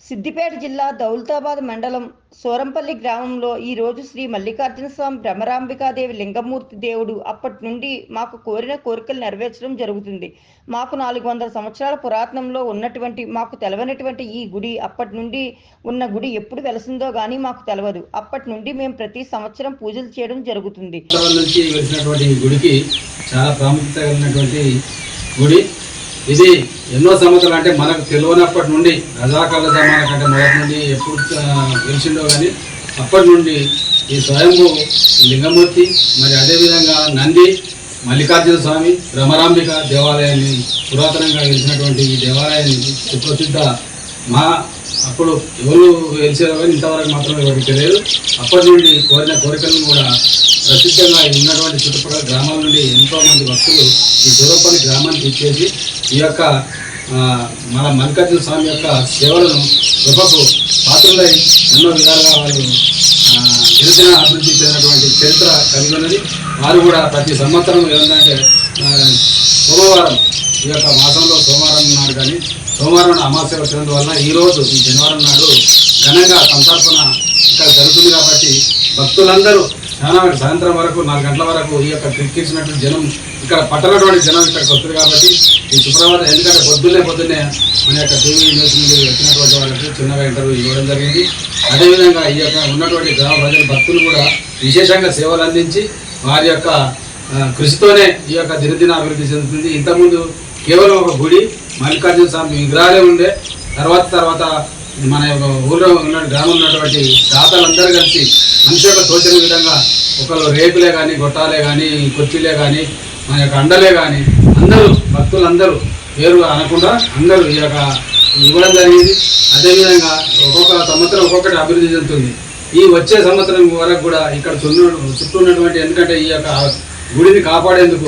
సిద్దిపేట జిల్లా దౌలతాబాద్ మండలం సోరంపల్లి గ్రామంలో ఈరోజు శ్రీ మల్లికార్జున స్వామి భ్రమరాంబికాదేవి లింగమూర్తి దేవుడు అప్పటి నుండి మాకు కోరిన కోరికలు నెరవేర్చడం జరుగుతుంది. మాకు 400 సంవత్సరాల పురాతనంలో ఉన్నటువంటి మాకు తెలవనటువంటి ఈ గుడి అప్పటి నుండి ఉన్న గుడి ఎప్పుడు వెలసిందో కానీ మాకు తెలవదు. అప్పటి నుండి మేము ప్రతి సంవత్సరం పూజలు చేయడం జరుగుతుంది. నుంచి వెలిసినటువంటి గుడికి చాలా ప్రాముఖ్యత కలిగినటువంటి గుడి ఇది. ఎన్నో సంవత్సరాలు అంటే మనకు తెలియనప్పటి నుండి రజాకాల జమానా కంటే మొదటి నుండి ఎప్పుడు వెలిసిండో కానీ అప్పటి నుండి ఈ స్వయంభూ లింగమూర్తి మరి అదేవిధంగా నంది మల్లికార్జున స్వామి భ్రమరాంబిక దేవాలయాన్ని పురాతనంగా వెలిసినటువంటి ఈ దేవాలయాన్ని సుప్రసిద్ధ అప్పుడు ఎవరు వెలిసారో కానీ ఇంతవరకు మాత్రం ఎవరికి తెలియదు. అప్పటి నుండి కోరిన కోరికలను కూడా ప్రసిద్ధంగా ఉన్నటువంటి చుట్టుపక్కల గ్రామాల నుండి ఎంతోమంది భక్తులు ఈ సూరంపల్లి గ్రామానికి ఇచ్చేసి ఈ యొక్క మన మల్లికార్జున స్వామి యొక్క సేవలను కృపకు పాత్రలై ఎన్నో విధాలుగా వాళ్ళు గిరిజన అభివృద్ధి చెందినటువంటి చరిత్ర కలిగి ఉన్నది. వారు కూడా ప్రతి సంవత్సరం ఏంటంటే సోమవారం ఈ యొక్క మాసంలో సోమవారం నాడు కానీ సోమవారం అమావాస్య వచ్చినందువలన ఈరోజు ఈ శనివారం నాడు ఘనంగా సంతర్పణ ఇక్కడ జరుగుతుంది. కాబట్టి భక్తులందరూ చాలా సాయంత్రం వరకు 4 గంటల వరకు ఈ యొక్క క్రిక్కించినటువంటి జనం ఇక్కడ పట్టనటువంటి జనం ఇక్కడికి వస్తుంది. కాబట్టి ఈ సుప్రభాతం ఎందుకంటే పొద్దున్నే మన యొక్క టీవీ న్యూస్ నుండి వచ్చినటువంటి వాళ్ళకి చిన్నగా ఇంటర్వ్యూ ఇవ్వడం జరిగింది. అదేవిధంగా ఈ యొక్క ఉన్నటువంటి గ్రామ ప్రజల భక్తులు కూడా విశేషంగా సేవలు అందించి వారి యొక్క కృషితోనే ఈ యొక్క దినదిన అభివృద్ధి చెందుతుంది. ఇంతకుముందు కేవలం ఒక గుడి మల్లికార్జున స్వామి విగ్రహాలే ఉండే. తర్వాత మన యొక్క ఊళ్ళో ఉన్న గ్రామంలో ఉన్నటువంటి దాతలందరూ కలిసి మనిషి యొక్క తోచిన విధంగా ఒకళ్ళు రేకులే కానీ గొట్టాలే కానీ కొచ్చిలే కానీ మన యొక్క అండలే కానీ అందరూ భక్తులందరూ పేరు అనకుండా అందరూ ఈ యొక్క ఇవ్వడం జరిగింది. అదేవిధంగా ఒక్కొక్క సంవత్సరం ఒక్కొక్కటి అభివృద్ధి చెందుతుంది. ఈ వచ్చే సంవత్సరం వరకు కూడా ఇక్కడ చుట్టూ ఉన్నటువంటి ఎందుకంటే ఈ యొక్క గుడిని కాపాడేందుకు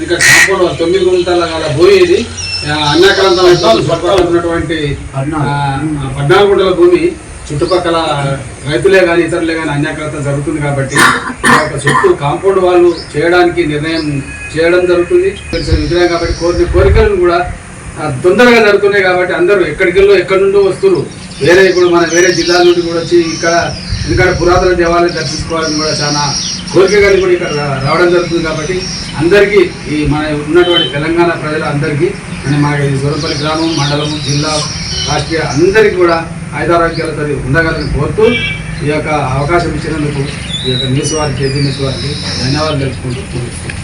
ఇక్కడ కాంపౌండ్ 9 గుంటల గల భూమి ఇది అన్యాక్రాంతం ఉన్నటువంటి 14 గుంటల భూమి చుట్టుపక్కల రైతులే కానీ ఇతరులే కానీ అన్యాక్రాంతం జరుగుతుంది. కాబట్టి చుట్టూ కాంపౌండ్ వాళ్ళు చేయడానికి నిర్ణయం చేయడం జరుగుతుంది. విగ్రహం కాబట్టి కోరిన కోరికలను కూడా తొందరగా జరుగుతున్నాయి. కాబట్టి అందరూ ఎక్కడి నుండో వస్తున్నారు. ఇప్పుడు మన వేరే జిల్లాల నుండి కూడా వచ్చి ఇక్కడ ఎందుకంటే పురాతన దేవాలయం దర్శించుకోవాలని కూడా చాలా కోరిక కలిగి కూడా ఇక్కడ రావడం జరుగుతుంది. కాబట్టి అందరికీ ఈ మన ఉన్నటువంటి తెలంగాణ ప్రజలు అందరికీ మా సూరంపల్లి గ్రామం మండలం జిల్లా రాష్ట్రీయ అందరికీ కూడా ఆయుధారోగ్యాలతో ఉండగలని కోరుతూ ఈ యొక్క అవకాశం ఇచ్చినందుకు ఈ యొక్క న్యూస్ వారికి ఏబీ న్యూస్ వారికి ధన్యవాదాలు తెలుపుకుంటూ